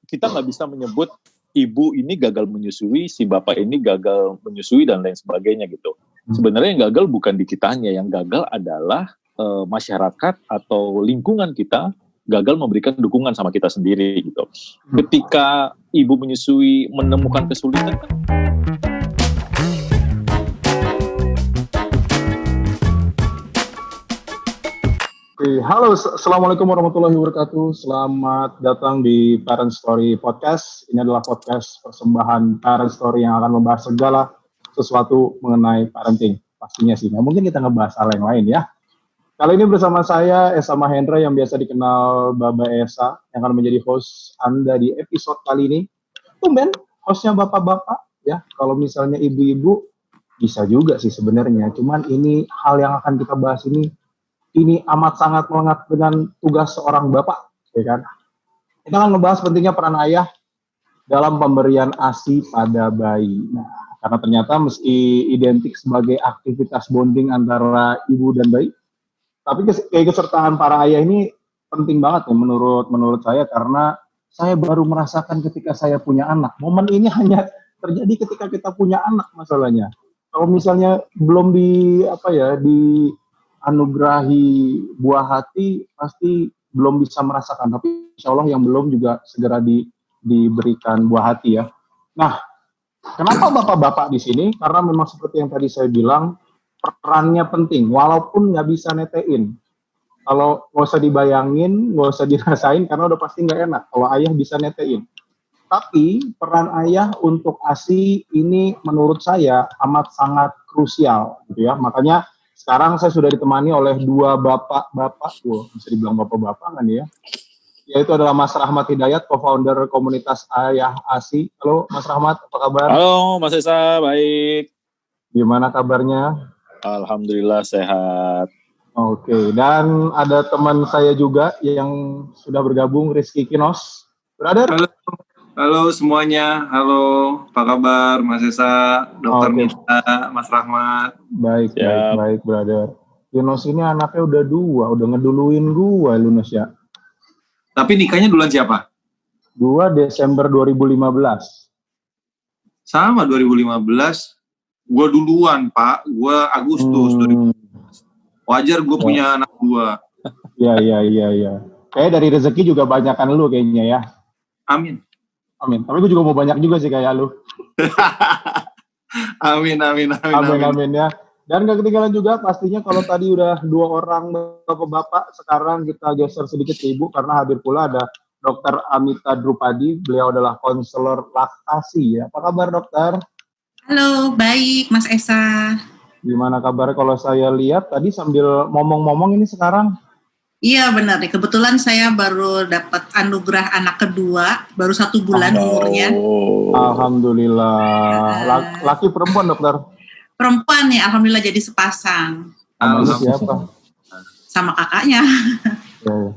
kita nggak bisa menyebut ibu ini gagal menyusui, si bapak ini gagal menyusui dan lain sebagainya gitu. Sebenarnya yang gagal bukan di kitanya, yang gagal adalah masyarakat atau lingkungan kita gagal memberikan dukungan sama kita sendiri gitu. Ketika ibu menyusui menemukan kesulitan kan. Halo, Assalamualaikum warahmatullahi wabarakatuh. Selamat datang di Parent Story Podcast. Ini adalah podcast persembahan Parent Story yang akan membahas segala sesuatu mengenai parenting. Pastinya sih, nggak mungkin kita ngebahas hal yang lain ya. Kali ini bersama saya, Esa Mahendra, yang biasa dikenal Baba Esa, yang akan menjadi host Anda di episode kali ini. Tumben, hostnya bapak-bapak ya. Kalau misalnya ibu-ibu, bisa juga sih sebenarnya. Cuman ini hal yang akan kita bahas ini amat sangat melekat dengan tugas seorang bapak, ya kan? Kita akan membahas pentingnya peran ayah dalam pemberian ASI pada bayi. Nah, karena ternyata meski identik sebagai aktivitas bonding antara ibu dan bayi, tapi kesertaan para ayah ini penting banget ya menurut saya, karena saya baru merasakan ketika saya punya anak. Momen ini hanya terjadi ketika kita punya anak masalahnya. Kalau misalnya belum anugerahi buah hati, pasti belum bisa merasakan. Tapi insya Allah yang belum juga segera diberikan buah hati ya. Nah, kenapa bapak-bapak di sini? Karena memang seperti yang tadi saya bilang, perannya penting, walaupun nggak bisa netein. Kalau nggak usah dibayangin, nggak usah dirasain, karena udah pasti nggak enak. Kalau ayah bisa netein. Tapi peran ayah untuk ASI ini menurut saya amat sangat krusial, gitu ya. Makanya sekarang saya sudah ditemani oleh dua bapak-bapak, bisa dibilang bapak-bapak kan ya, yaitu adalah Mas Rahmat Hidayat, co-founder komunitas Ayah ASI. Halo Mas Rahmat, apa kabar? Halo Mas Esa, baik. Gimana kabarnya? Alhamdulillah sehat. Oke, dan ada teman saya juga yang sudah bergabung, Rizky Kinos. Brother? Halo semuanya, halo, apa kabar Mas Esa, Dokter Mita, Mas Rahmat. Baik, brother. Yunus ini anaknya udah 2, udah ngeduluin gua, Yunus ya. Tapi nikahnya duluan siapa? 2 Desember 2015. Sama 2015, gua duluan Pak, gua Agustus 2015. Wajar gua punya anak 2. Iya. Kayak dari rezeki juga banyakan lu kayaknya ya. Amin. Tapi gue juga mau banyak juga sih kayak lu. Amin ya. Dan gak ketinggalan juga pastinya kalau tadi udah 2 orang bapak-bapak, sekarang kita geser sedikit ke ibu karena hadir pula ada Dr. Amita Drupadi. Beliau adalah konselor laktasi ya. Apa kabar dokter? Halo, baik Mas Esa. Gimana kabar? Kalau saya lihat tadi sambil ngomong-ngomong ini sekarang. Iya benar nih, kebetulan saya baru dapat anugerah anak kedua, baru 1 bulan umurnya. Alhamdulillah. Laki perempuan dokter? Perempuan nih, alhamdulillah jadi sepasang. Namanya siapa? Sama kakaknya. Ya.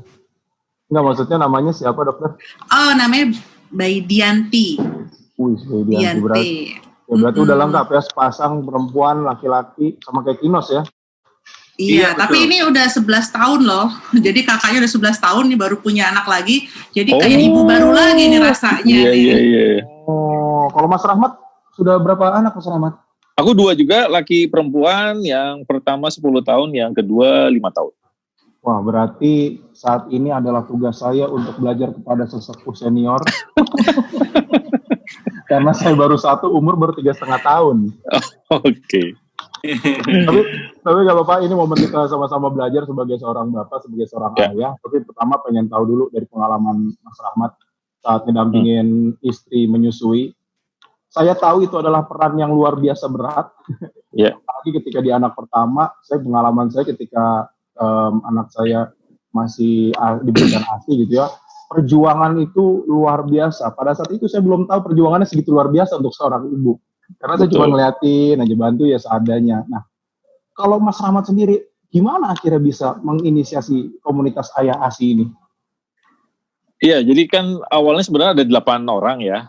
Enggak, maksudnya namanya siapa dokter? Oh, namanya Bayi Dianti. Bayi Dianti. Berarti udah lengkap ya, sepasang perempuan, laki-laki, sama kayak Kinos ya? Iya, tapi ini udah 11 tahun loh. Jadi kakaknya udah 11 tahun nih baru punya anak lagi. Jadi kayak ibu baru lagi nih rasanya. Iya. Oh, kalau Mas Rahmat sudah berapa anak Mas Rahmat? Aku 2 juga, laki perempuan, yang pertama 10 tahun, yang kedua 5 tahun. Wah, berarti saat ini adalah tugas saya untuk belajar kepada sesepuh senior. Karena saya baru 1, umur baru 3,5 tahun. Oke. tapi gak apa-apa, ini momen kita sama-sama belajar sebagai seorang bapak, sebagai seorang ayah. Tapi pertama pengen tahu dulu dari pengalaman Mas Rahmat saat mendampingin istri menyusui. Saya tahu itu adalah peran yang luar biasa berat. Apalagi ketika di anak pertama, pengalaman saya ketika anak saya masih diberikan ASI gitu ya, perjuangan itu luar biasa. Pada saat itu saya belum tahu perjuangannya segitu luar biasa untuk seorang ibu. Karena saya cuma ngeliatin aja, bantu ya seadanya. Nah, kalau Mas Rahmat sendiri, gimana akhirnya bisa menginisiasi komunitas Ayah ASI ini? Iya, jadi kan awalnya sebenarnya ada 8 orang ya.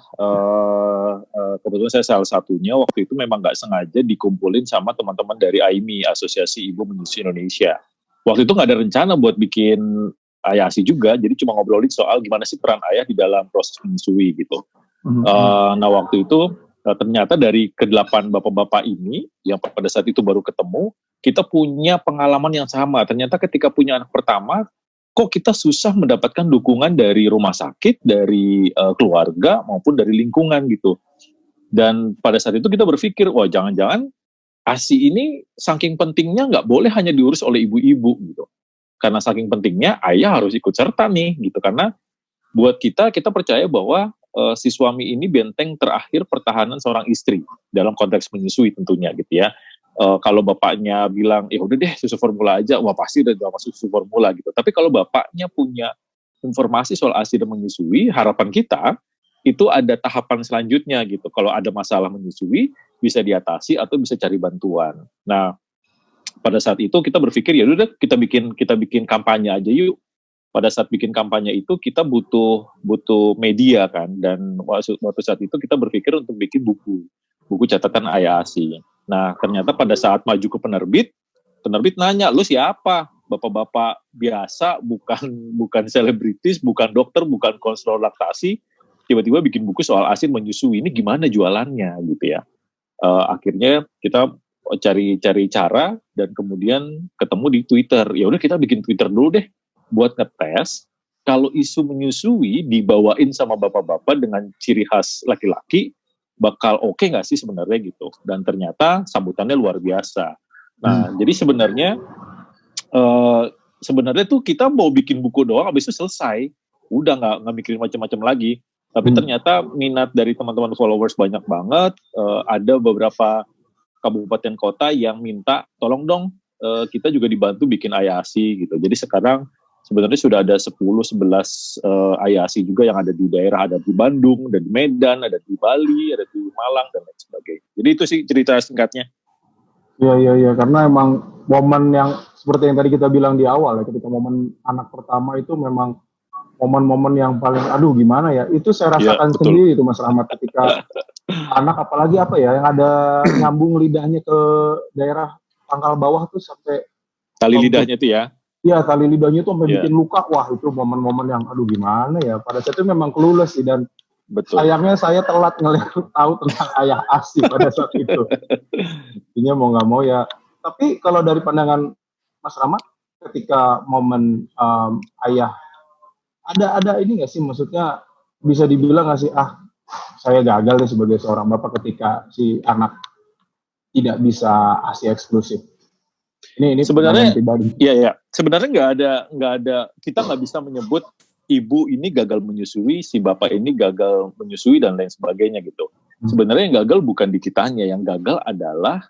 Kebetulan saya salah satunya. Waktu itu memang nggak sengaja dikumpulin sama teman-teman dari AIMI, Asosiasi Ibu Menyusui Indonesia. Waktu itu nggak ada rencana buat bikin ayah ASI juga, jadi cuma ngobrolin soal gimana sih peran ayah di dalam proses menyusui gitu. Nah waktu itu ternyata dari ke-8 bapak-bapak ini yang pada saat itu baru ketemu, kita punya pengalaman yang sama. Ternyata ketika punya anak pertama, kok kita susah mendapatkan dukungan dari rumah sakit, dari keluarga maupun dari lingkungan gitu. Dan pada saat itu kita berpikir, wah jangan-jangan ASI ini saking pentingnya nggak boleh hanya diurus oleh ibu-ibu gitu. Karena saking pentingnya ayah harus ikut serta nih gitu. Karena buat kita percaya bahwa si suami ini benteng terakhir pertahanan seorang istri dalam konteks menyusui tentunya gitu ya. Kalau bapaknya bilang ya udah deh susu formula aja, wah pasti udah masuk susu formula gitu. Tapi kalau bapaknya punya informasi soal ASI dan menyusui, harapan kita itu ada tahapan selanjutnya gitu. Kalau ada masalah menyusui bisa diatasi atau bisa cari bantuan. Nah pada saat itu kita berpikir ya udah kita bikin kampanye aja yuk. Pada saat bikin kampanye itu kita butuh media kan, dan waktu saat itu kita berpikir untuk bikin buku catatan ayah ASI. Nah ternyata pada saat maju ke penerbit nanya, lu siapa? Bapak-bapak biasa, bukan selebritis, bukan dokter, bukan konselor laktasi, tiba-tiba bikin buku soal ASI menyusui, ini gimana jualannya gitu ya. Akhirnya kita cari cara dan kemudian ketemu di Twitter. Ya udah kita bikin Twitter dulu deh buat ngetes kalau isu menyusui dibawain sama bapak-bapak dengan ciri khas laki-laki bakal oke nggak sih sebenarnya gitu. Dan ternyata sambutannya luar biasa. Nah jadi sebenarnya tuh kita mau bikin buku doang habis itu selesai, udah nggak mikirin macam-macam lagi. Tapi ternyata minat dari teman-teman followers banyak banget. Ada beberapa kabupaten kota yang minta tolong dong kita juga dibantu bikin ayah ASI gitu. Jadi sekarang sebenarnya sudah ada 10-11 ayah ASI juga yang ada di daerah, ada di Bandung, ada di Medan, ada di Bali, ada di Malang dan lain sebagainya. Jadi itu sih cerita singkatnya. Iya, karena emang momen yang seperti yang tadi kita bilang di awal ya, ketika momen anak pertama itu memang momen-momen yang paling gimana ya, itu saya rasakan sendiri itu Mas Rahmat, ketika anak apalagi yang ada nyambung lidahnya ke daerah pangkal bawah tuh sampai tali lidahnya tuh ya. Iya, tali lidahnya tuh sampai bikin luka. Wah, itu momen-momen yang gimana ya. Pada saat itu memang clueless sih, dan sayangnya saya telat tahu tentang ayah ASI pada saat itu. Intinya mau nggak mau ya. Tapi kalau dari pandangan Mas Rahmat, ketika momen ayah, ada ini nggak sih, maksudnya bisa dibilang nggak sih, saya gagal deh sebagai seorang bapak ketika si anak tidak bisa ASI eksklusif. Ini sebenarnya iya sebenarnya nggak ada kita nggak bisa menyebut ibu ini gagal menyusui, si bapak ini gagal menyusui dan lain sebagainya gitu. Sebenarnya yang gagal bukan di kitanya, yang gagal adalah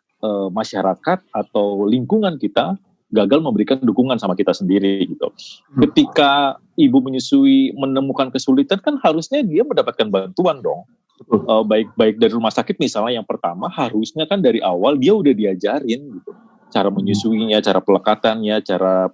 masyarakat atau lingkungan kita gagal memberikan dukungan sama kita sendiri gitu. Ketika ibu menyusui menemukan kesulitan kan harusnya dia mendapatkan bantuan dong. Baik dari rumah sakit misalnya, yang pertama harusnya kan dari awal dia udah diajarin gitu. Cara menyusuinya, cara pelekatannya, cara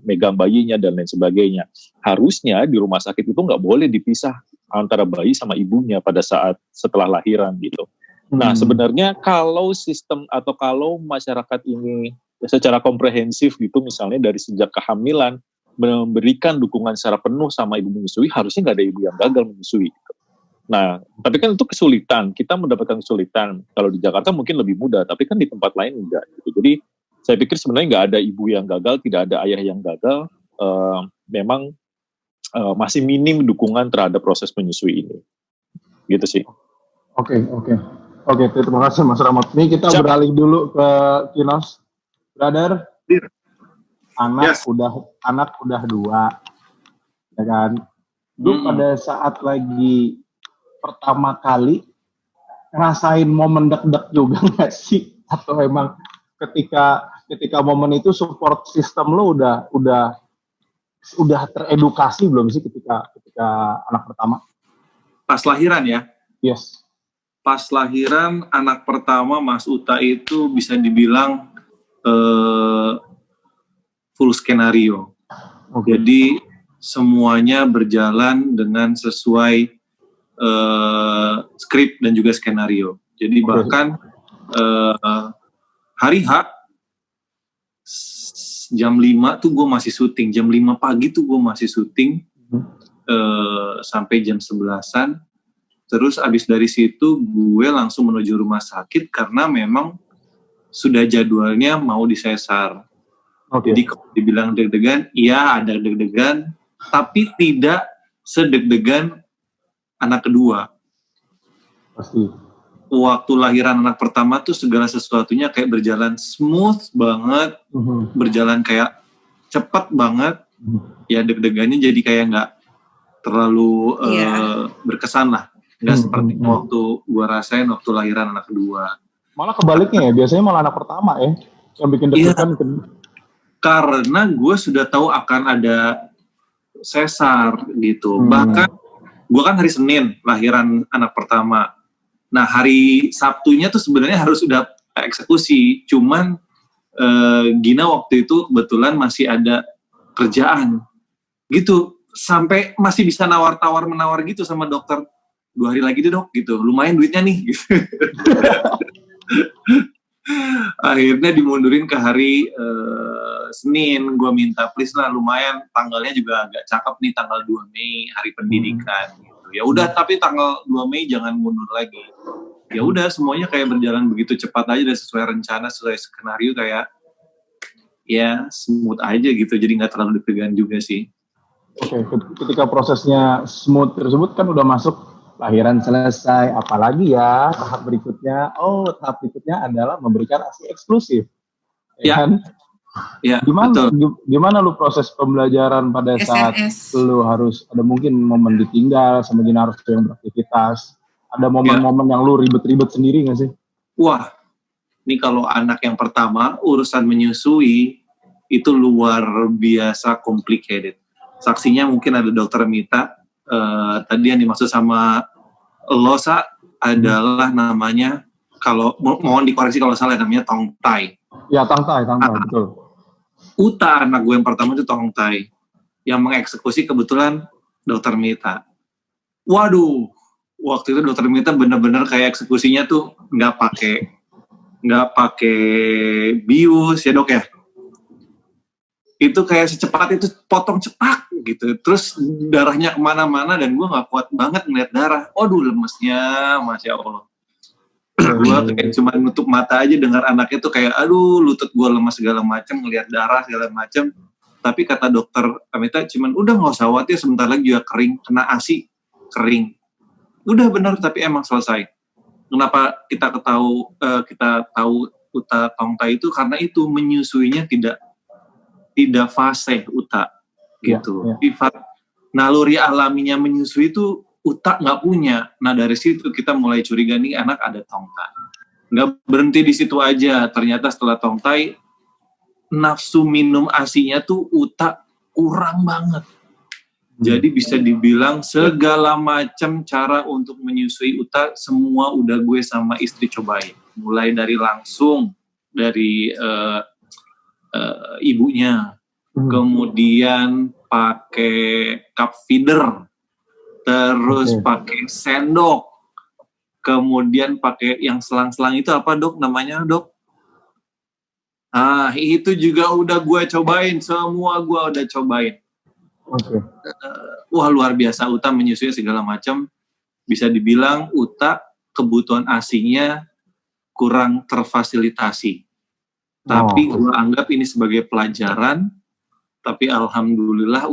megang bayinya dan lain sebagainya. Harusnya di rumah sakit itu nggak boleh dipisah antara bayi sama ibunya pada saat setelah lahiran gitu. Nah sebenarnya kalau sistem atau kalau masyarakat ini secara komprehensif gitu, misalnya dari sejak kehamilan memberikan dukungan secara penuh sama ibu menyusui, harusnya nggak ada ibu yang gagal menyusui gitu. Nah, tapi kan itu kesulitan, kita mendapatkan kesulitan. Kalau di Jakarta mungkin lebih mudah, tapi kan di tempat lain enggak gitu. Jadi saya pikir sebenarnya nggak ada ibu yang gagal, tidak ada ayah yang gagal. Memang masih minim dukungan terhadap proses menyusui ini. Gitu sih. Oke, terima kasih Mas Rahmat. Ini kita beralih dulu ke Kinos. Brother, anak udah 2, ya kan? Lu pada saat lagi pertama kali ngerasain momen deg-deg juga nggak sih? Atau emang ketika momen itu support system lo udah teredukasi belum sih ketika anak pertama? Pas lahiran ya? Yes. Pas lahiran anak pertama Mas Uta itu bisa dibilang full skenario. Jadi semuanya berjalan dengan sesuai skrip dan juga skenario. Jadi bahkan hari H jam 5 tuh gue masih syuting, jam 5 pagi tuh gue masih syuting sampai jam 11-an. Terus abis dari situ gue langsung menuju rumah sakit karena memang sudah jadwalnya mau disesar. Jadi kalau dibilang deg-degan, iya ada deg-degan, tapi tidak sedeg-degan anak kedua. Pasti. Waktu lahiran anak pertama tuh segala sesuatunya kayak berjalan smooth banget, berjalan kayak cepet banget. Ya deg-degannya jadi kayak nggak terlalu berkesan lah. Nggak seperti waktu gue rasain waktu lahiran anak kedua. Malah kebaliknya ya, biasanya malah anak pertama ya yang bikin deg-degan. Karena gue sudah tahu akan ada sesar gitu. Bahkan gue kan hari Senin lahiran anak pertama. Nah hari Sabtunya tuh sebenarnya harus sudah eksekusi. Cuman Gina waktu itu kebetulan masih ada kerjaan gitu. Sampai masih bisa menawar gitu sama dokter. 2 hari lagi deh dok gitu. Lumayan duitnya nih gitu. Akhirnya dimundurin ke hari Senin. Gue minta please lah, lumayan tanggalnya juga agak cakep nih, tanggal 2 Mei hari pendidikan gitu. Ya udah, tapi tanggal 2 Mei jangan mundur lagi. Ya udah, semuanya kayak berjalan begitu cepat aja dan sesuai rencana, sesuai skenario, kayak ya smooth aja gitu. Jadi nggak terlalu deg-degan juga sih. Oke, ketika prosesnya smooth tersebut kan udah masuk lahiran selesai, apalagi ya tahap berikutnya. Tahap berikutnya adalah memberikan ASI eksklusif. Ya kan? Ya, gimana lu proses pembelajaran pada saat lu harus ada mungkin momen ditinggal sama Gina harus yang beraktivitas. Ada momen-momen yang lu ribet-ribet sendiri nggak sih? Wah, ini kalau anak yang pertama urusan menyusui itu luar biasa complicated. Saksinya mungkin ada Dokter Mita. Tadi yang dimaksud sama Losa adalah namanya, kalau mohon dikoreksi kalau salah, namanya tongtai. Ya, tongtai, betul. Uta anak gue yang pertama itu tongtai. Yang mengeksekusi kebetulan Dokter Mita. Waduh, waktu itu Dokter Mita bener-bener kayak eksekusinya tuh nggak pakai bius ya dok ya. Itu kayak secepat itu potong cepak gitu, terus darahnya kemana-mana dan gue nggak kuat banget ngeliat darah. Waduh, lemesnya, masya Allah. Gue kayak cuma nutup mata aja dengar anaknya tuh kayak, aduh lutut gue lemas segala macam, ngeliat darah segala macam. Tapi kata dokter Amita cuman udah nggak usah khawatir, sebentar lagi juga kering, kena ASI kering. Udah benar, tapi emang selesai. Kenapa kita tahu Uta tongtai itu karena itu menyusuinya tidak fase Uta gitu. Sifat naluri alaminya menyusui itu Uta nggak punya. Nah dari situ kita mulai curiga nih anak ada tongtai. Nggak berhenti di situ aja. Ternyata setelah tongtai nafsu minum ASI-nya tuh Uta kurang banget. Jadi bisa dibilang segala macam cara untuk menyusui Uta semua udah gue sama istri cobain. Mulai dari langsung dari ibunya, kemudian pakai cup feeder, terus pakai sendok, kemudian pakai yang selang-selang itu apa dok namanya dok? Itu juga udah gue cobain, semua gue udah cobain. Wah luar biasa, Uta menyusui segala macam. Bisa dibilang Uta kebutuhan ASI-nya kurang terfasilitasi. Tapi gue anggap ini sebagai pelajaran. Tapi alhamdulillah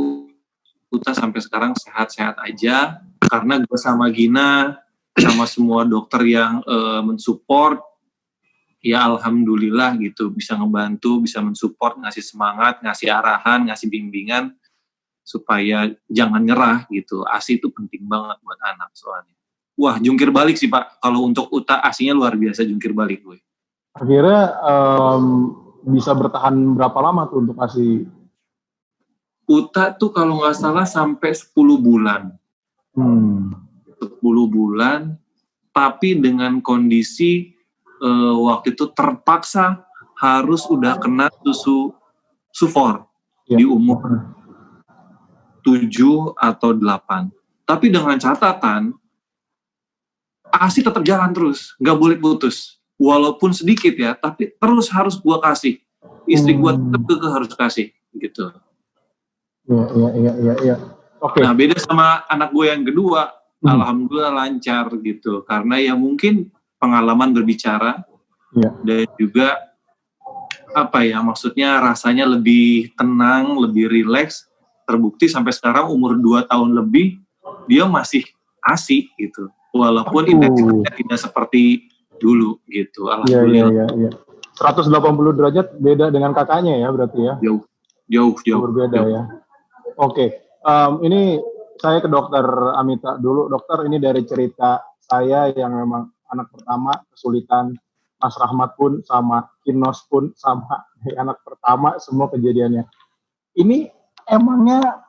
Uta sampai sekarang sehat-sehat aja. Karena gue sama Gina, sama semua dokter yang mensupport, ya alhamdulillah gitu. Bisa ngebantu, bisa mensupport, ngasih semangat, ngasih arahan, ngasih bimbingan. Supaya jangan nyerah gitu. ASI itu penting banget buat anak soalnya. Wah jungkir balik sih Pak. Kalau untuk Uta ASI-nya luar biasa jungkir balik gue. Akhirnya bisa bertahan berapa lama tuh untuk ASI? Uta tuh kalau nggak salah sampai 10 bulan. 10 bulan, tapi dengan kondisi waktu itu terpaksa harus udah kena susu sufor di umur 7 atau 8. Tapi dengan catatan, ASI tetap jalan terus, nggak boleh putus. Walaupun sedikit ya, tapi terus harus gua kasih. istri gue tetap harus kasih gitu. Iya. Oke. Nah, beda sama anak gue yang kedua, alhamdulillah lancar gitu. Karena ya mungkin pengalaman berbicara dan juga maksudnya rasanya lebih tenang, lebih rileks. Terbukti sampai sekarang umur 2 tahun lebih dia masih ASI gitu. Walaupun intensitasnya tidak seperti dulu gitu. Alhamdulillah. Iya. 180 derajat beda dengan kakaknya ya berarti ya? Jauh. Berbeda ya. Oke. Ini saya ke Dokter Amita dulu. Dokter, ini dari cerita saya yang memang anak pertama kesulitan, Mas Rahmat pun sama, Kinos pun sama, anak pertama semua kejadiannya. Ini emangnya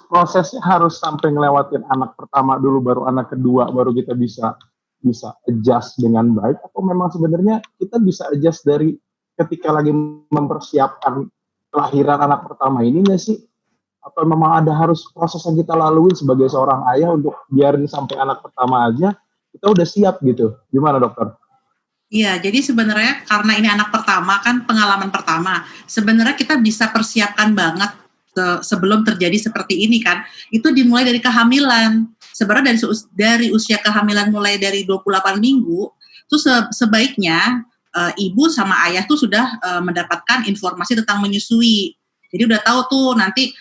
prosesnya harus sampai ngelewatin anak pertama dulu baru anak kedua baru kita bisa adjust dengan baik, atau memang sebenarnya kita bisa adjust dari ketika lagi mempersiapkan kelahiran anak pertama ini nggak sih? Atau memang ada harus proses yang kita lalui sebagai seorang ayah untuk biarin sampai anak pertama aja kita udah siap gitu? Gimana dokter? Iya, jadi sebenarnya karena ini anak pertama kan pengalaman pertama, sebenarnya kita bisa persiapkan banget sebelum terjadi seperti ini kan. Itu dimulai dari kehamilan. Sebenarnya dari usia kehamilan mulai dari 28 minggu, itu sebaiknya ibu sama ayah tuh sudah mendapatkan informasi tentang menyusui. Jadi udah tahu tuh nanti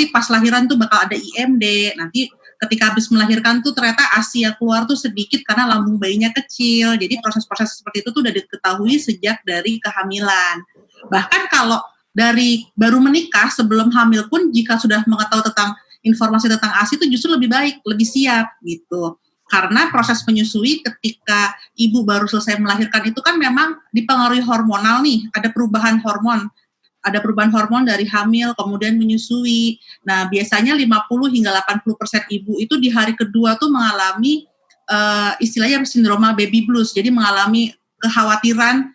pas lahiran tuh bakal ada IMD, nanti ketika habis melahirkan tuh ternyata ASI yang keluar tuh sedikit karena lambung bayinya kecil. Jadi proses-proses seperti itu tuh udah diketahui sejak dari kehamilan. Bahkan kalau dari baru menikah sebelum hamil pun jika sudah mengetahui tentang informasi tentang ASI itu justru lebih baik, lebih siap gitu. Karena proses menyusui ketika ibu baru selesai melahirkan itu kan memang dipengaruhi hormonal nih, ada perubahan hormon dari hamil kemudian menyusui. Nah, biasanya 50 hingga 80% ibu itu di hari kedua tuh mengalami istilahnya sindroma baby blues. Jadi mengalami kekhawatiran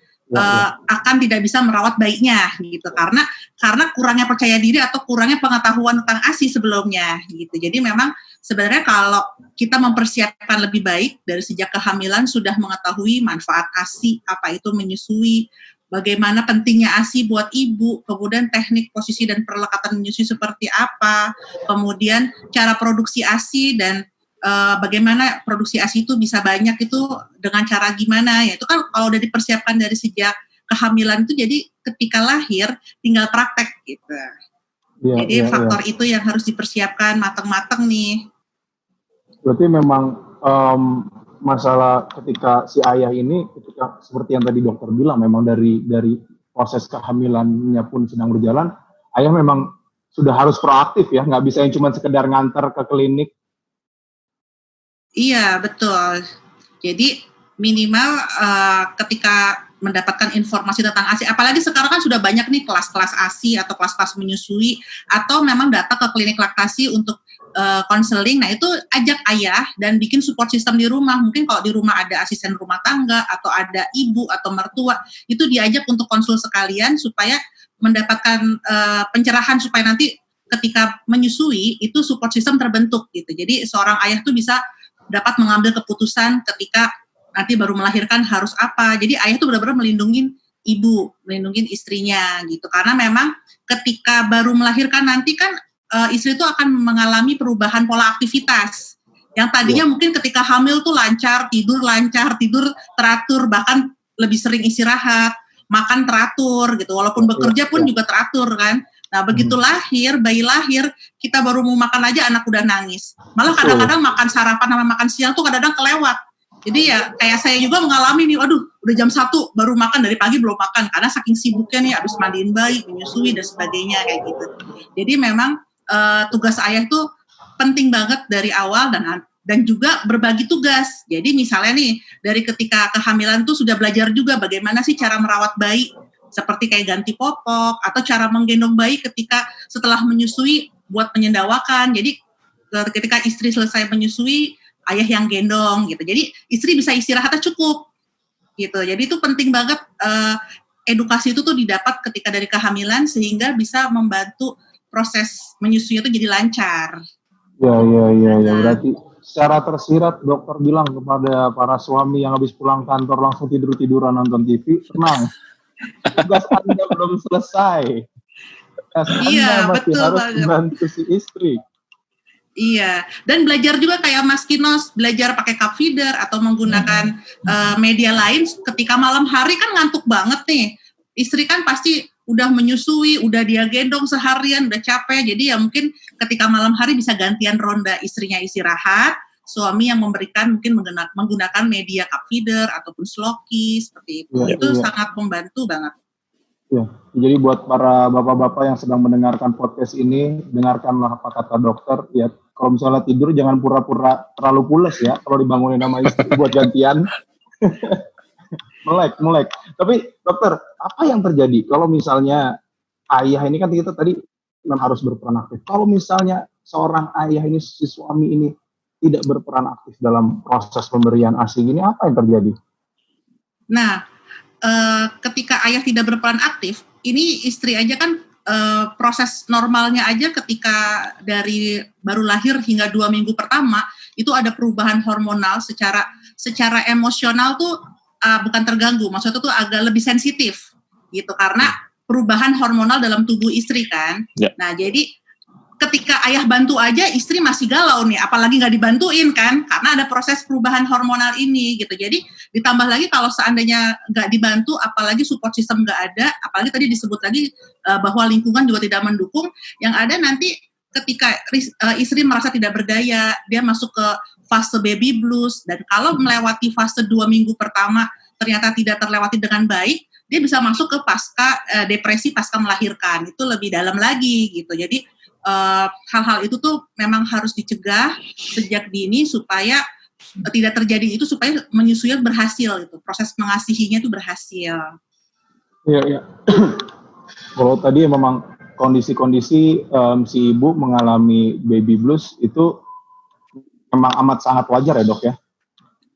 akan tidak bisa merawat bayinya gitu. Karena kurangnya percaya diri atau kurangnya pengetahuan tentang ASI sebelumnya gitu. Jadi memang sebenarnya kalau kita mempersiapkan lebih baik dari sejak kehamilan sudah mengetahui manfaat ASI, apa itu menyusui, bagaimana pentingnya ASI buat ibu, kemudian teknik posisi dan perlekatan menyusui seperti apa, kemudian cara produksi ASI dan bagaimana produksi ASI itu bisa banyak itu dengan cara gimana, ya itu kan kalau udah dipersiapkan dari sejak kehamilan itu jadi ketika lahir tinggal praktek gitu. Jadi faktor itu yang harus dipersiapkan matang-matang nih. Berarti memang masalah ketika si ayah ini, ketika seperti yang tadi dokter bilang, memang dari proses kehamilannya pun sedang berjalan, ayah memang sudah harus proaktif ya, nggak bisa yang cuma sekedar nganter ke klinik. Iya, betul. Jadi minimal ketika mendapatkan informasi tentang ASI, apalagi sekarang kan sudah banyak nih kelas-kelas ASI atau kelas-kelas menyusui, atau memang datang ke klinik laktasi untuk konseling. Nah itu ajak ayah dan bikin support system di rumah. Mungkin kalau di rumah ada asisten rumah tangga atau ada ibu atau mertua, itu diajak untuk konsul sekalian supaya mendapatkan pencerahan supaya nanti ketika menyusui itu support system terbentuk gitu. Jadi seorang ayah tuh bisa dapat mengambil keputusan ketika nanti baru melahirkan harus apa. Jadi ayah tuh benar-benar melindungi ibu, melindungi istrinya gitu. Karena memang ketika baru melahirkan nanti kan istri itu akan mengalami perubahan pola aktivitas. Yang tadinya mungkin ketika hamil tuh lancar, tidur teratur, bahkan lebih sering istirahat, makan teratur gitu. Walaupun bekerja pun juga teratur kan. Nah begitu bayi lahir, kita baru mau makan aja anak udah nangis. Malah kadang-kadang makan sarapan sama makan siang tuh kadang-kadang kelewat. Jadi ya kayak saya juga mengalami nih, waduh udah jam 1 baru makan, dari pagi belum makan. Karena saking sibuknya nih habis mandiin bayi, menyusui dan sebagainya kayak gitu. Jadi memang tugas ayah tuh penting banget dari awal dan juga berbagi tugas. Jadi misalnya nih dari ketika kehamilan tuh sudah belajar juga bagaimana sih cara merawat bayi, seperti kayak ganti popok atau cara menggendong bayi ketika setelah menyusui buat penyendawakan. Jadi ketika istri selesai menyusui, ayah yang gendong gitu. Jadi istri bisa istirahatnya cukup gitu. Jadi itu penting banget edukasi itu tuh didapat ketika dari kehamilan sehingga bisa membantu proses menyusui itu jadi lancar. Ya. Berarti secara tersirat dokter bilang kepada para suami yang habis pulang kantor langsung tidur-tiduran nonton TV, tenang. Tugas Anda belum selesai. Iya, Anda masih betul harus banget. membantu si istri. Iya, dan belajar juga kayak Mas Kinos, belajar pakai cup feeder atau menggunakan media lain ketika malam hari kan ngantuk banget nih. Istri kan pasti udah menyusui, udah dia gendong seharian, udah capek. Jadi ya mungkin ketika malam hari bisa gantian ronda, istrinya istirahat, suami yang memberikan mungkin menggunakan media cup feeder ataupun sloki seperti itu. Iya, Itu iya. sangat membantu banget. Ya, jadi buat para bapak-bapak yang sedang mendengarkan podcast ini, dengarkanlah apa kata dokter. Ya, kalau misalnya tidur jangan pura-pura terlalu pules ya. Kalau dibangunin sama istri buat gantian, melek. Tapi dokter, apa yang terjadi kalau misalnya ayah ini kan kita tadi memang harus berperan aktif. Kalau misalnya seorang ayah ini, si suami ini tidak berperan aktif dalam proses pemberian ASI ini, apa yang terjadi? Nah, ketika ayah tidak berperan aktif, ini istri aja kan proses normalnya aja ketika dari baru lahir hingga 2 minggu pertama itu ada perubahan hormonal secara emosional tuh bukan terganggu, maksudnya tuh agak lebih sensitif gitu karena perubahan hormonal dalam tubuh istri kan. Ya. Nah jadi ketika ayah bantu aja istri masih galau nih, apalagi nggak dibantuin kan, karena ada proses perubahan hormonal ini gitu. Jadi ditambah lagi kalau seandainya nggak dibantu, apalagi support system nggak ada, apalagi tadi disebut lagi bahwa lingkungan juga tidak mendukung, yang ada nanti ketika istri merasa tidak berdaya, dia masuk ke fase baby blues, dan kalau melewati fase 2 minggu pertama ternyata tidak terlewati dengan baik, dia bisa masuk ke pasca depresi pasca melahirkan, itu lebih dalam lagi gitu. Jadi hal-hal itu tuh memang harus dicegah sejak dini supaya tidak terjadi itu, supaya menyusui berhasil itu, proses mengasihinya itu berhasil. Iya. Kalau tadi memang kondisi-kondisi si ibu mengalami baby blues itu memang amat sangat wajar ya dok ya?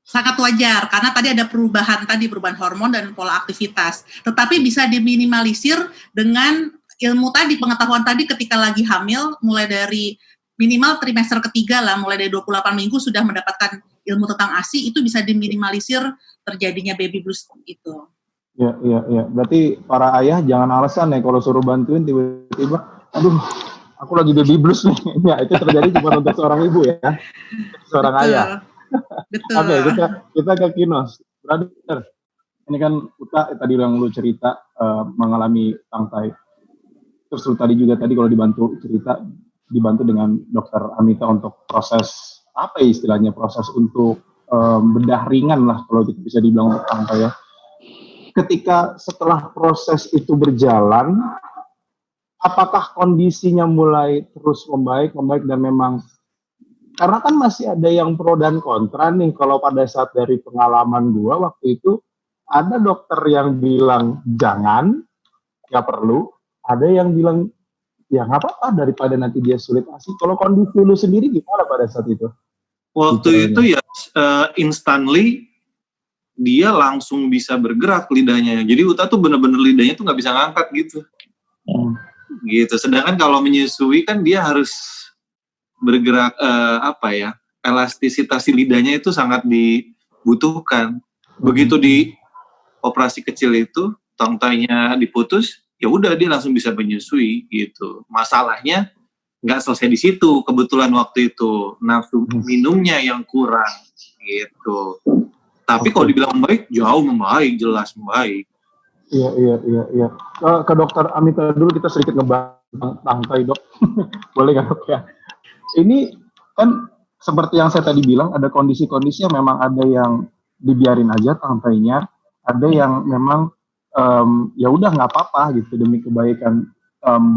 Sangat wajar, karena tadi ada perubahan hormon dan pola aktivitas. Tetapi bisa diminimalisir dengan ilmu tadi, pengetahuan tadi ketika lagi hamil, mulai dari minimal trimester ketiga lah, mulai dari 28 minggu sudah mendapatkan ilmu tentang ASI, itu bisa diminimalisir terjadinya baby blues itu. Iya. Berarti para ayah jangan alasan ya kalau suruh bantuin tiba-tiba, aduh, aku lagi baby blues nih. Ya, itu terjadi cuma untuk seorang ibu ya, seorang Betul. ayah. Betul. Oke, kita ke Kinos. Brother, ini kan Uta tadi yang lu cerita mengalami tangkai. Terus lu tadi kalau dibantu dengan dokter Amita untuk proses apa ya istilahnya, proses untuk bedah ringan lah kalau bisa dibilang untuk tangkai ya. Ketika setelah proses itu berjalan, apakah kondisinya mulai terus membaik dan memang karena kan masih ada yang pro dan kontra nih. Kalau pada saat dari pengalaman gua waktu itu ada dokter yang bilang jangan, nggak perlu, ada yang bilang ya nggak apa-apa daripada nanti dia sulit ASI. Kalau kondisi lu sendiri gimana pada saat itu? Waktu itu ya instantly dia langsung bisa bergerak lidahnya. Jadi Uta tuh bener-bener lidahnya tuh nggak bisa ngangkat gitu. Gitu. Sedangkan kalau menyusui kan dia harus bergerak elastisitas lidahnya itu sangat dibutuhkan. Begitu di operasi kecil itu tangkainya diputus, ya udah dia langsung bisa menyusui gitu. Masalahnya nggak selesai di situ. Kebetulan waktu itu nafsu minumnya yang kurang gitu. Tapi kalau dibilang membaik, jauh membaik, jelas membaik. Iya. Ke dokter Amita dulu, kita sedikit ngebahas tangkai dok. Boleh nggak dok ya? Ini kan seperti yang saya tadi bilang, ada kondisi-kondisi yang memang ada yang dibiarin aja tangkainya, ada yang memang ya udah nggak apa-apa gitu demi kebaikan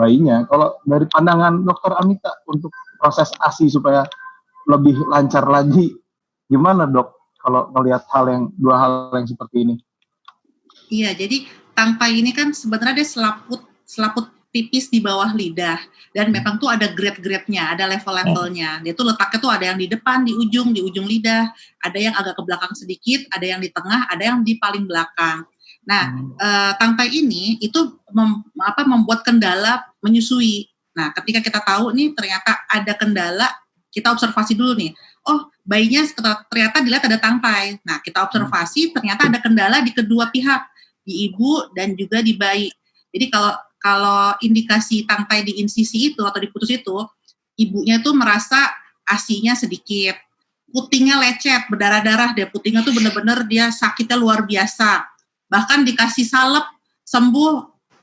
bayinya. Kalau dari pandangan dokter Amita untuk proses ASI supaya lebih lancar lagi, gimana dok? Kalau melihat dua hal yang seperti ini. Iya, jadi tangkai ini kan sebenarnya dia selaput tipis di bawah lidah, dan memang tuh ada grade-grade-nya, ada level-levelnya. Dia tuh letaknya tuh ada yang di depan, di ujung lidah, ada yang agak ke belakang sedikit, ada yang di tengah, ada yang di paling belakang. Nah, tangkai ini itu membuat kendala menyusui. Nah, ketika kita tahu nih ternyata ada kendala, kita observasi dulu nih. Oh, bayinya ternyata dilihat ada tangkai. Nah, kita observasi ternyata ada kendala di kedua pihak. di ibu dan juga di bayi. Jadi kalau indikasi tangkai di insisi itu atau di putus itu, ibunya tuh merasa ASI-nya sedikit, putingnya lecet, berdarah-darah deh, putingnya tuh bener-bener dia sakitnya luar biasa. Bahkan dikasih salep, sembuh,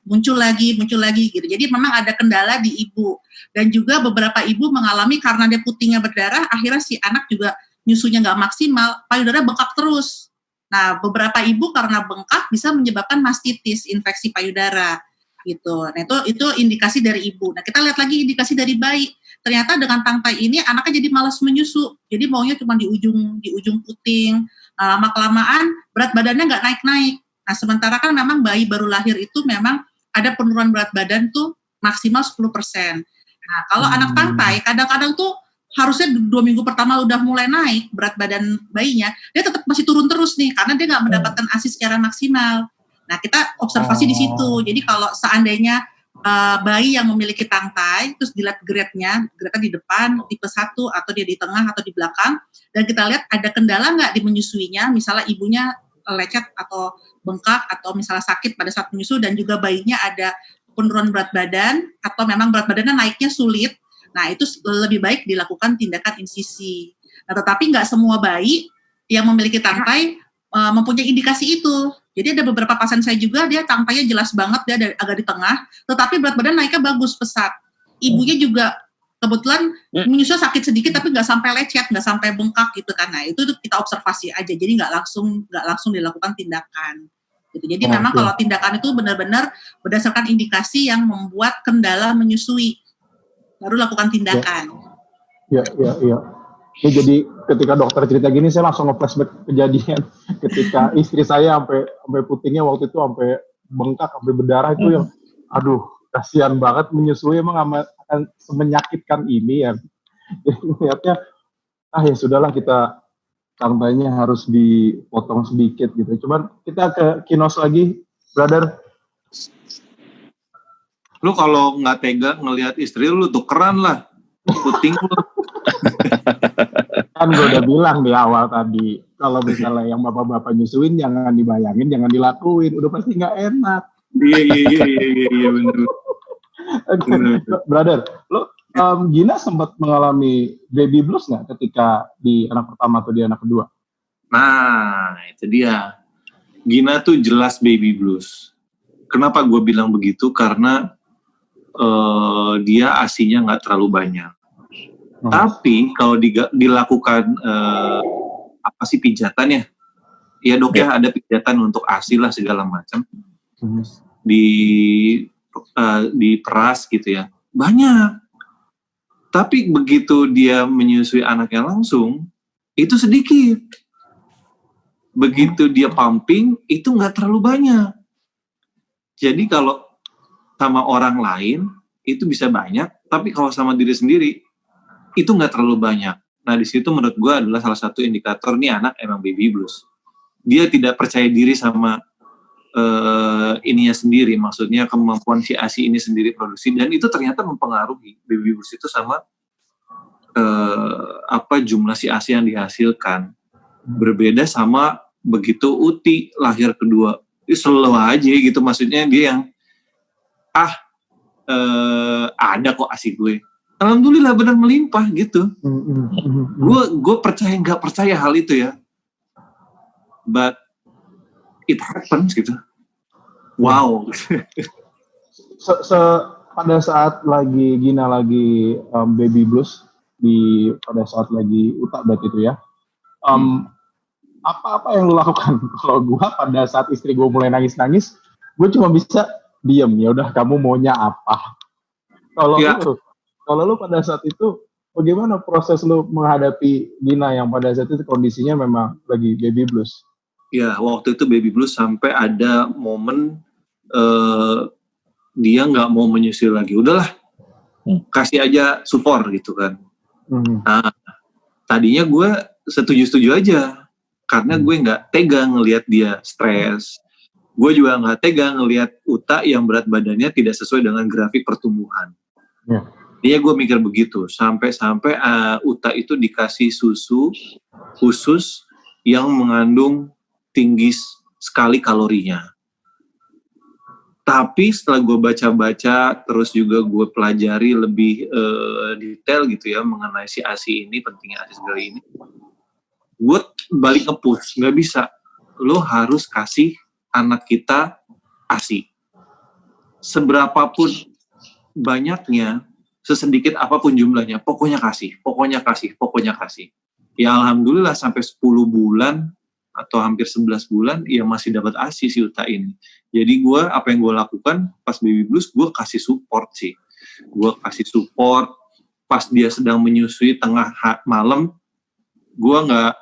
muncul lagi gitu. Jadi memang ada kendala di ibu. Dan juga beberapa ibu mengalami karena dia putingnya berdarah, akhirnya si anak juga nyusunya nggak maksimal, payudara bengkak terus. Nah, beberapa ibu karena bengkak bisa menyebabkan mastitis, infeksi payudara gitu. Nah, itu indikasi dari ibu. Nah, kita lihat lagi indikasi dari bayi. Ternyata dengan tangkai ini anaknya jadi malas menyusu. Jadi maunya cuma di ujung puting. Nah, lama-kelamaan berat badannya nggak naik-naik. Nah, sementara kan memang bayi baru lahir itu memang ada penurunan berat badan tuh maksimal 10%. Nah, kalau anak tangkai kadang-kadang tuh harusnya 2 minggu pertama udah mulai naik berat badan bayinya, dia tetap masih turun terus nih karena dia nggak mendapatkan ASI secara maksimal. Nah, kita observasi di situ. Jadi kalau seandainya bayi yang memiliki tangkai, terus dilihat grade-nya di depan, tipe 1, atau dia di tengah atau di belakang, dan kita lihat ada kendala nggak di menyusuinya, misalnya ibunya lecet atau bengkak atau misalnya sakit pada saat menyusui, dan juga bayinya ada penurunan berat badan atau memang berat badannya naiknya sulit, nah itu lebih baik dilakukan tindakan insisi. Nah, tetapi nggak semua bayi yang memiliki tangkai mempunyai indikasi itu. Jadi ada beberapa pasien saya juga, dia tangkainya jelas banget, dia agak di tengah, tetapi berat badan naiknya bagus, pesat. Ibunya juga kebetulan menyusui sakit sedikit, tapi nggak sampai lecet, nggak sampai bengkak gitu kan. Nah, itu kita observasi aja, jadi nggak langsung dilakukan tindakan. Gitu. Jadi memang kalau tindakan itu benar-benar berdasarkan indikasi yang membuat kendala menyusui, baru lakukan tindakan. Iya. Ya, jadi ketika dokter cerita gini, saya langsung nge-flashback kejadian ketika istri saya sampai putingnya waktu itu sampai bengkak, sampai berdarah itu yang, aduh, kasihan banget menyusui, emang akan menyakitkan ini ya. Jadi lihatnya, ya sudahlah, kita tangkainya harus dipotong sedikit gitu. Cuman kita ke Kinos lagi, brother. Lu kalau nggak tega ngelihat istri lu, tukeran lah puting lu. Kan gue udah bilang di awal tadi, kalau misalnya yang bapak-bapak nyusuin jangan dibayangin, jangan dilakuin, udah pasti nggak enak. Iya benar. Brother, lo Gina sempat mengalami baby blues nggak ketika di anak pertama atau di anak kedua? Nah, itu dia. Gina tuh jelas baby blues. Kenapa gue bilang begitu? Karena dia ASI-nya nggak terlalu banyak. Tapi kalau dilakukan pijatan ya? Ya dok ya, ada pijatan untuk ASI lah segala macam. Diperas gitu ya. Banyak. Tapi begitu dia menyusui anaknya langsung, itu sedikit. Begitu dia pumping, itu nggak terlalu banyak. Jadi kalau sama orang lain, itu bisa banyak. Tapi kalau sama diri sendiri, itu nggak terlalu banyak. Nah, di situ menurut gue adalah salah satu indikator nih anak emang baby blues. Dia tidak percaya diri sama ininya sendiri, maksudnya kemampuan si ASI ini sendiri produksi, dan itu ternyata mempengaruhi baby blues itu sama jumlah si ASI yang dihasilkan. Berbeda sama begitu Uti lahir kedua, itu selalu aja gitu, maksudnya dia yang ada kok ASI gue. Alhamdulillah benar melimpah gitu. Gue percaya nggak percaya hal itu ya, but it happens gitu. Wow. Pada saat Gina lagi baby blues, pada saat lagi Uta berarti itu ya. Apa yang lu lakukan? Kalau gue pada saat istri gue mulai nangis, gue cuma bisa diem. Ya udah, kamu maunya apa? Kalau lu pada saat itu, bagaimana proses lu menghadapi Gina yang pada saat itu kondisinya memang lagi baby blues? Ya, waktu itu baby blues sampai ada momen dia nggak mau menyusui lagi. Udahlah, kasih aja sufor gitu kan. Nah, tadinya gue setuju-setuju aja, karena gue nggak tega ngelihat dia stres. Gue juga nggak tega ngelihat Uta yang berat badannya tidak sesuai dengan grafik pertumbuhan. Dia gue mikir begitu, sampai Uta itu dikasih susu khusus yang mengandung tinggi sekali kalorinya. Tapi setelah gue baca-baca, terus juga gue pelajari lebih detail gitu ya mengenai si ASI ini, pentingnya ASI segala ini, gue balik nge-push, nggak bisa. Lo harus kasih anak kita ASI. Seberapapun banyaknya, sesedikit apapun jumlahnya, pokoknya kasih. Ya alhamdulillah sampai 10 bulan atau hampir 11 bulan, ya masih dapat ASI si Uta ini. Jadi apa yang gue lakukan pas baby blues, gue kasih support sih. Gue kasih support pas dia sedang menyusui tengah malam. Gue nggak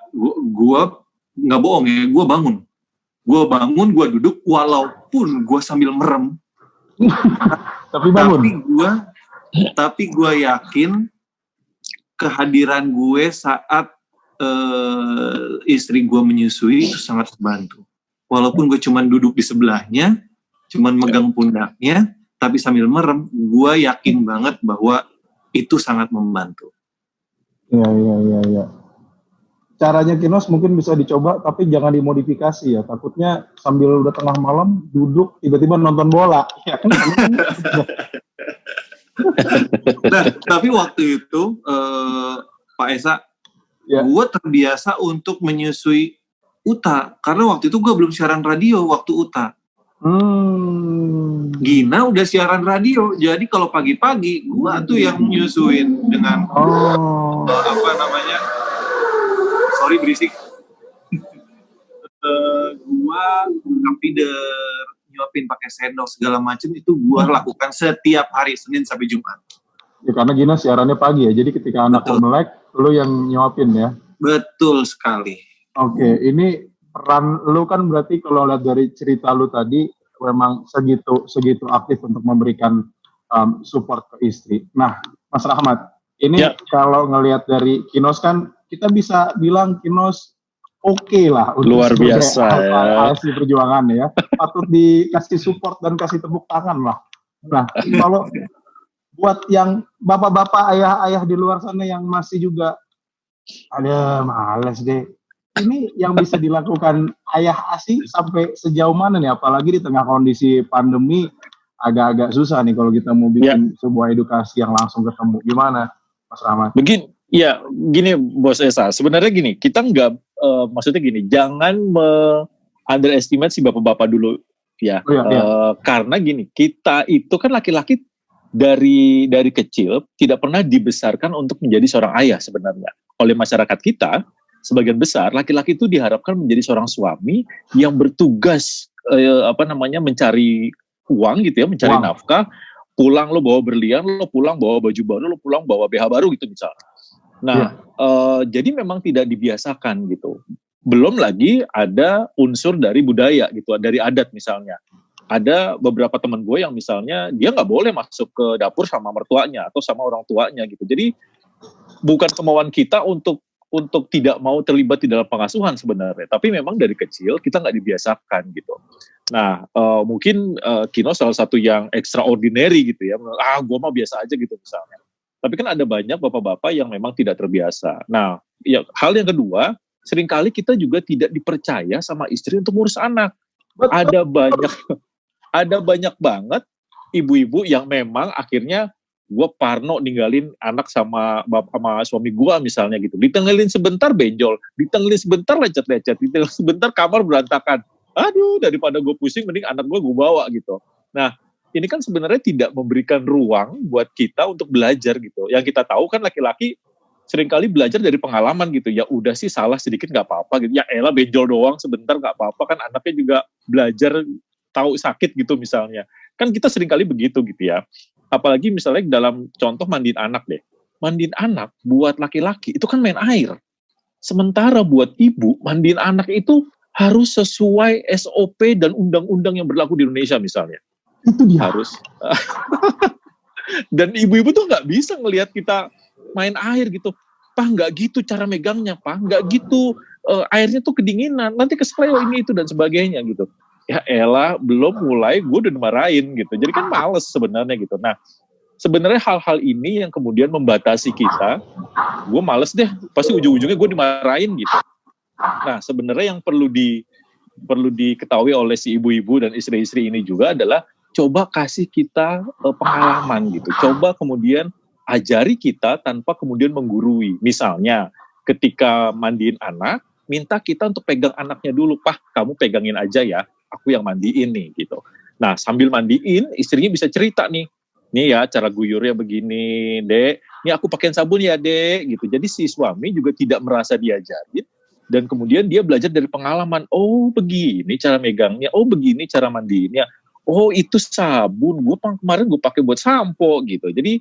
bohong ya, gue bangun, gue duduk, walaupun gue sambil merem. Tapi bangun. Tapi gue yakin kehadiran gue saat istri gue menyusui itu sangat membantu. Walaupun gue cuman duduk di sebelahnya, cuman megang pundaknya, tapi sambil merem, gue yakin banget bahwa itu sangat membantu. Iya. Caranya Kinos mungkin bisa dicoba, tapi jangan dimodifikasi ya. Takutnya sambil udah tengah malam, duduk, tiba-tiba nonton bola. Ya, kan? Nah, tapi waktu itu, Pak Esa, gue terbiasa untuk menyusui Uta, karena waktu itu gue belum siaran radio waktu Uta. Gina udah siaran radio, jadi kalau pagi-pagi gue tuh yang menyusuin dengan sorry berisik. Gue feeder, nyuapin pakai sendok segala macam itu gue lakukan setiap hari Senin sampai Jumat. Ya, karena Gina siarannya pagi ya, jadi ketika anak lo melek, lo yang nyuapin ya? Betul sekali. Oke, ini peran lo kan berarti kalau lihat dari cerita lo tadi, memang segitu aktif untuk memberikan support ke istri. Nah, Mas Rahmat, ini kalau ngelihat dari Kinos kan, kita bisa bilang Kinos oke lah. Luar biasa ya. Hasil perjuangan ya. Patut dikasih support dan kasih tepuk tangan lah. Nah, kalau buat yang bapak-bapak, ayah-ayah di luar sana yang masih juga ada males deh. Ini yang bisa dilakukan ayah ASI sampai sejauh mana nih? Apalagi di tengah kondisi pandemi agak-agak susah nih kalau kita mau bikin sebuah edukasi yang langsung ketemu. Gimana, Mas Rahmat? Gini Bos Esa. Sebenarnya gini, kita nggak maksudnya gini, jangan underestimate si bapak-bapak dulu ya. Karena gini, kita itu kan laki-laki dari kecil tidak pernah dibesarkan untuk menjadi seorang ayah sebenarnya. Oleh masyarakat kita, sebagian besar laki-laki itu diharapkan menjadi seorang suami yang bertugas mencari uang gitu ya, mencari nafkah. Pulang lo bawa berlian, lo pulang bawa baju baru, lo pulang bawa BH baru gitu misalnya. Nah, jadi memang tidak dibiasakan gitu. Belum lagi ada unsur dari budaya gitu, dari adat misalnya. Ada beberapa teman gue yang misalnya dia nggak boleh masuk ke dapur sama mertuanya atau sama orang tuanya gitu. Jadi bukan kemauan kita untuk tidak mau terlibat di dalam pengasuhan sebenarnya, tapi memang dari kecil kita nggak dibiasakan gitu. Nah, mungkin Kino salah satu yang extraordinary gitu ya. Gue mah biasa aja gitu misalnya. Tapi kan ada banyak bapak-bapak yang memang tidak terbiasa. Nah, ya, hal yang kedua, seringkali kita juga tidak dipercaya sama istri untuk ngurus anak. Ada banyak banget ibu-ibu yang memang akhirnya gue parno ninggalin anak sama suami gue misalnya gitu. Ditengelin sebentar benjol, ditengelin sebentar lecet-lecet, ditengelin sebentar kamar berantakan. Aduh, daripada gue pusing mending anak gue bawa gitu. Nah, ini kan sebenarnya tidak memberikan ruang buat kita untuk belajar gitu. Yang kita tahu kan laki-laki seringkali belajar dari pengalaman gitu. Ya udah sih salah sedikit gak apa-apa gitu. Ya elah benjol doang sebentar gak apa-apa, kan anaknya juga belajar tahu sakit gitu misalnya. Kan kita seringkali begitu gitu ya. Apalagi misalnya dalam contoh mandiin anak deh. Mandiin anak buat laki-laki itu kan main air. Sementara buat ibu mandiin anak itu harus sesuai SOP dan undang-undang yang berlaku di Indonesia misalnya. Itu dia. Harus. Dan ibu-ibu tuh nggak bisa ngelihat kita main air gitu. Pak, nggak gitu cara megangnya, Pak. Nggak gitu, airnya tuh kedinginan. Nanti kesleo ini itu dan sebagainya gitu. Ya elah, belum mulai gue udah dimarahin gitu. Jadi kan males sebenarnya gitu. Nah, sebenarnya hal-hal ini yang kemudian membatasi kita. Gue males deh, pasti ujung-ujungnya gue dimarahin gitu. Nah, sebenarnya yang perlu diketahui oleh si ibu-ibu dan istri-istri ini juga adalah coba kasih kita pengalaman gitu. Coba kemudian ajari kita tanpa kemudian menggurui. Misalnya ketika mandiin anak, minta kita untuk pegang anaknya dulu. Pak, kamu pegangin aja ya, aku yang mandiin nih gitu. Nah, sambil mandiin, istrinya bisa cerita nih ya cara guyurnya begini, Dek. Nih aku pakein sabun ya, Dek, gitu. Jadi si suami juga tidak merasa diajarin, dan kemudian dia belajar dari pengalaman. Oh, begini cara megangnya, oh begini cara mandiinnya. Oh, itu sabun, kemarin gue pakai buat sampo gitu. Jadi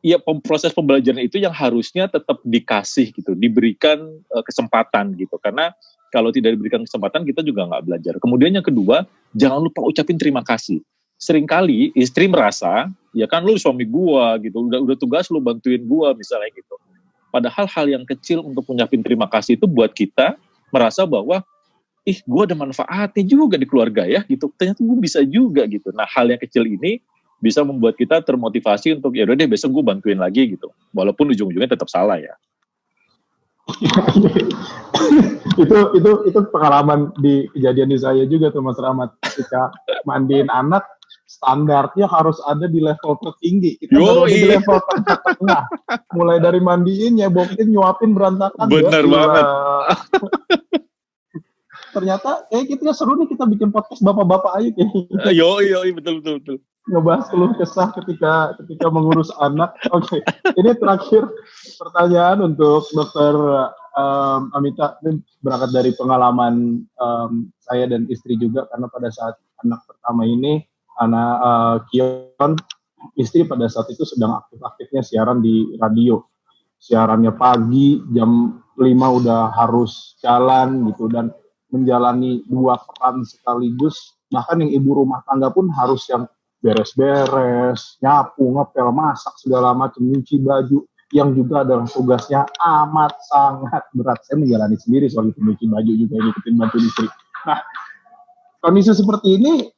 ya proses pembelajaran itu yang harusnya tetap dikasih gitu, diberikan kesempatan gitu. Karena kalau tidak diberikan kesempatan kita juga nggak belajar. Kemudian yang kedua, jangan lupa ucapin terima kasih. Seringkali istri merasa, ya kan lu suami gua gitu, udah tugas lu bantuin gua misalnya gitu. Padahal hal yang kecil untuk ngucapin terima kasih itu buat kita merasa bahwa gue ada manfaatnya juga di keluarga ya gitu. Ternyata gue bisa juga gitu. Nah, hal yang kecil ini bisa membuat kita termotivasi untuk ya udah deh besok gue bantuin lagi gitu. Walaupun ujung-ujungnya tetap salah ya. itu pengalaman di kejadian di saya juga tuh Mas Rahmat, ketika mandiin anak standarnya harus ada di level tertinggi. Kita baru di level tengah. Mulai dari mandiin, nyebokin, nyuapin berantakan. Bener banget. Ternyata kita seru nih, kita bikin podcast bapak-bapak aja kayaknya. Yoi, betul. Ngebahas keluh kesah ketika mengurus anak. Oke. Ini terakhir pertanyaan untuk Dr. Amita. Ini berangkat dari pengalaman saya dan istri juga, karena pada saat anak pertama ini, anak Kion, istri pada saat itu sedang aktif-aktifnya siaran di radio. Siarannya pagi, jam 5 udah harus jalan gitu, dan menjalani 2 peran sekaligus. Bahkan yang ibu rumah tangga pun harus yang beres-beres, nyapu, ngepel, masak, segala macam, nyuci baju, yang juga adalah tugasnya amat sangat berat. Saya menjalani sendiri soal itu, nyuci baju juga, ngikutin bantu istri. Nah, kondisi seperti ini,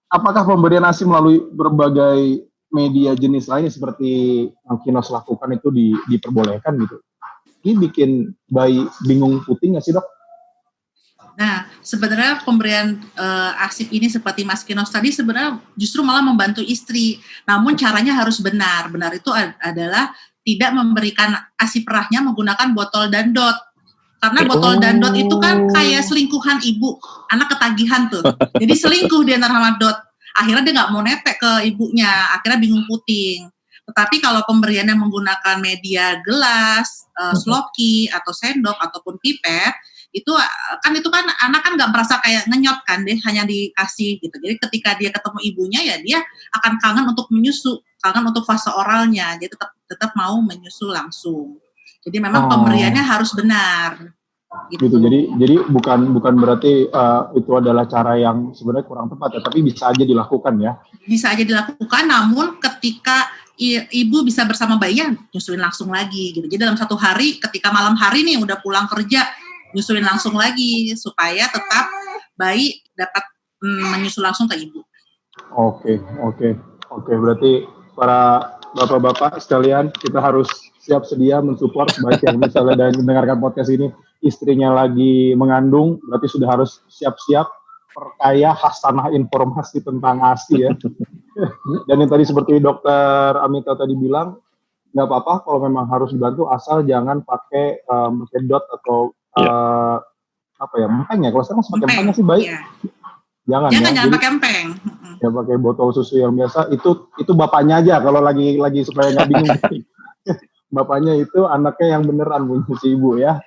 apakah pemberian ASI melalui berbagai media jenis lainnya seperti yang Kinos lakukan itu diperbolehkan gitu? Ini bikin bayi bingung putih nggak sih, Dok? Nah, sebenarnya pemberian ASIP ini seperti Mas Kinos tadi sebenarnya justru malah membantu istri. Namun caranya harus benar. Benar itu adalah tidak memberikan ASI perahnya menggunakan botol dan dot. Karena botol dan dot itu kan kayak selingkuhan ibu. Anak ketagihan tuh. Jadi selingkuh dia sama dot. Akhirnya dia nggak mau netek ke ibunya. Akhirnya bingung puting. Tetapi kalau pemberiannya menggunakan media gelas, sloki, atau sendok, ataupun pipet, itu kan anak kan nggak merasa kayak ngenyot kan, deh hanya dikasih gitu. Jadi ketika dia ketemu ibunya ya dia akan kangen untuk menyusu, kangen untuk fase oralnya, dia tetap mau menyusu langsung. Jadi memang pemberiannya harus benar. Gitu. Jadi bukan berarti itu adalah cara yang sebenarnya kurang tepat ya, tapi bisa aja dilakukan ya. Bisa aja dilakukan, namun ketika ibu bisa bersama bayinya nyusuin langsung lagi gitu. Jadi dalam satu hari, ketika malam hari nih udah pulang kerja, nyusuin langsung lagi supaya tetap bayi dapat menyusu langsung ke ibu. Oke. Berarti para bapak-bapak sekalian, kita harus siap sedia mensupport, baik yang misalnya dan mendengarkan podcast ini istrinya lagi mengandung, berarti sudah harus siap-siap perkaya hasanah informasi tentang ASI ya. Dan yang tadi seperti Dokter Amita tadi bilang, nggak apa-apa kalau memang harus dibantu, asal jangan pakai dot atau empeng ya. Kalau sekarang pakai empeng sih baik. Yeah. Jangan pakai empeng. Ya pakai botol susu yang biasa. Itu bapaknya aja kalau lagi supaya nggak bingung. Bapaknya itu anaknya yang beneran punya si ibu ya.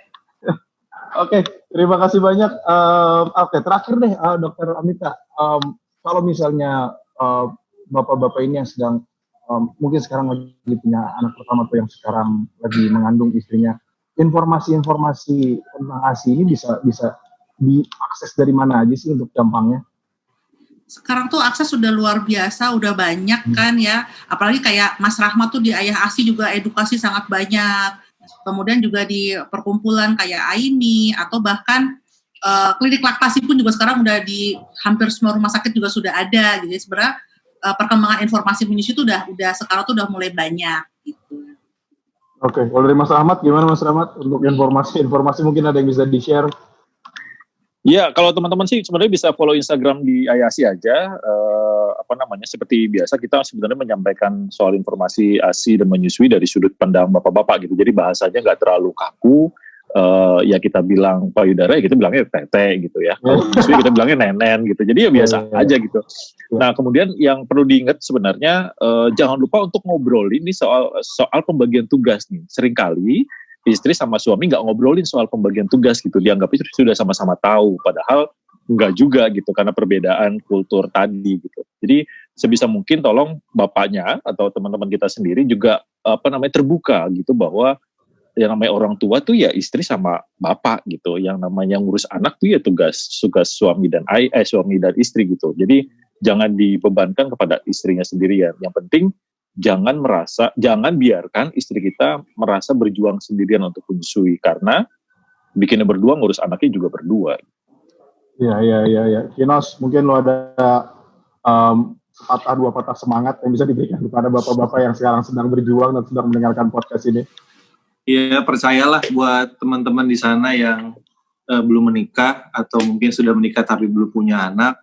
Oke, terima kasih banyak. Terakhir deh Dokter Amita. Kalau misalnya bapak-bapak ini yang sedang mungkin sekarang lagi punya anak pertama atau yang sekarang lagi mengandung istrinya, informasi-informasi tentang ASI ini bisa diakses dari mana aja sih untuk gampangnya? Sekarang tuh akses sudah luar biasa, udah banyak kan ya. Apalagi kayak Mas Rahmat tuh di Ayah ASI juga edukasi sangat banyak. Kemudian juga di perkumpulan kayak AINI atau bahkan klinik laktasi pun juga sekarang udah di hampir semua rumah sakit juga sudah ada. Jadi sebenarnya perkembangan informasi menyusui itu udah sekarang tuh udah mulai banyak gitu. Oke, kalau dari Mas Rahmat, gimana Mas Rahmat untuk informasi mungkin ada yang bisa di-share? Ya, kalau teman-teman sih sebenarnya bisa follow Instagram di Ayasi aja, seperti biasa kita sebenarnya menyampaikan soal informasi ASI dan menyusui dari sudut pandang bapak-bapak gitu. Jadi bahasanya nggak terlalu kaku. Ya kita bilang payudara, ya kita bilangnya tete gitu ya. Kalau menyusui kita bilangnya nenen gitu. Jadi ya biasa aja gitu. Nah kemudian yang perlu diingat sebenarnya jangan lupa untuk ngobrolin nih soal pembagian tugas nih. Seringkali istri sama suami nggak ngobrolin soal pembagian tugas gitu. Dianggap itu sudah sama-sama tahu. Padahal enggak juga gitu karena perbedaan kultur tadi gitu. Jadi sebisa mungkin tolong bapaknya atau teman-teman kita sendiri juga terbuka gitu bahwa yang namanya orang tua tuh ya istri sama bapak gitu. Yang namanya ngurus anak tuh ya tugas suami dan istri gitu. Jadi jangan dibebankan kepada istrinya sendirian. Yang penting jangan biarkan istri kita merasa berjuang sendirian untuk menyusui karena bikinnya berdua, ngurus anaknya juga berdua. Iya. Kinos, mungkin lo ada dua patah semangat yang bisa diberikan kepada bapak-bapak yang sekarang sedang berjuang dan sedang mendengarkan podcast ini. Iya, percayalah buat teman-teman di sana yang belum menikah atau mungkin sudah menikah tapi belum punya anak,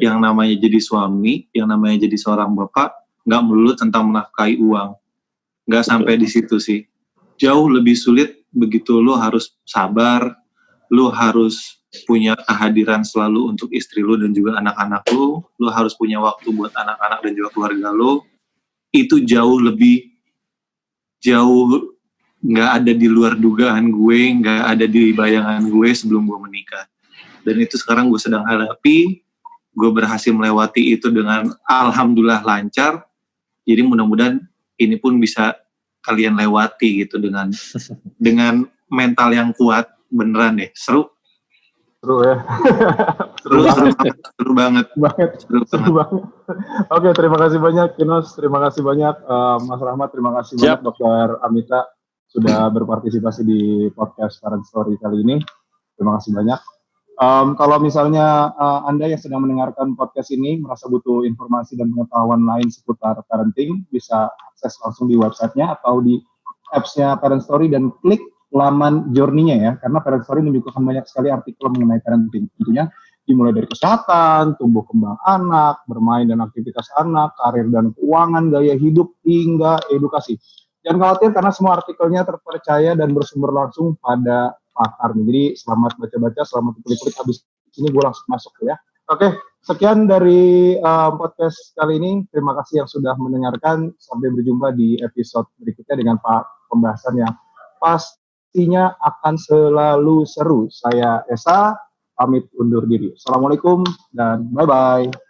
yang namanya jadi suami, yang namanya jadi seorang bapak, nggak melulu tentang menafkahi uang. Nggak sampai di situ sih. Jauh lebih sulit begitu lo harus sabar, lo harus punya kehadiran selalu untuk istri lo dan juga anak-anak lo harus punya waktu buat anak-anak dan juga keluarga lo. Itu jauh nggak ada di luar dugaan gue, nggak ada di bayangan gue sebelum gue menikah. Dan itu sekarang gue sedang hadapi, gue berhasil melewati itu dengan alhamdulillah lancar. Jadi mudah-mudahan ini pun bisa kalian lewati gitu dengan mental yang kuat, beneran deh, seru ya. seru banget. Oke, terima kasih banyak Kinos, terima kasih banyak Mas Rahmat, terima kasih banyak Dr. Amita sudah berpartisipasi di podcast Parent Story kali ini. Terima kasih banyak. Kalau misalnya Anda yang sedang mendengarkan podcast ini merasa butuh informasi dan pengetahuan lain seputar parenting, bisa akses langsung di websitenya atau di apps-nya Parent Story dan klik laman journey-nya ya, karena Parent Story menunjukkan banyak sekali artikel mengenai parenting. Tentunya dimulai dari kesehatan, tumbuh kembang anak, bermain dan aktivitas anak, karir dan keuangan, gaya hidup, hingga edukasi. Jangan khawatir karena semua artikelnya terpercaya dan bersumber langsung pada pakar. Jadi selamat baca-baca, selamat klik-klik habis ini gue langsung masuk ya. Oke, sekian dari podcast kali ini. Terima kasih yang sudah mendengarkan. Sampai berjumpa di episode berikutnya dengan pembahasan yang pastinya akan selalu seru. Saya Esa, pamit undur diri. Assalamualaikum dan bye-bye.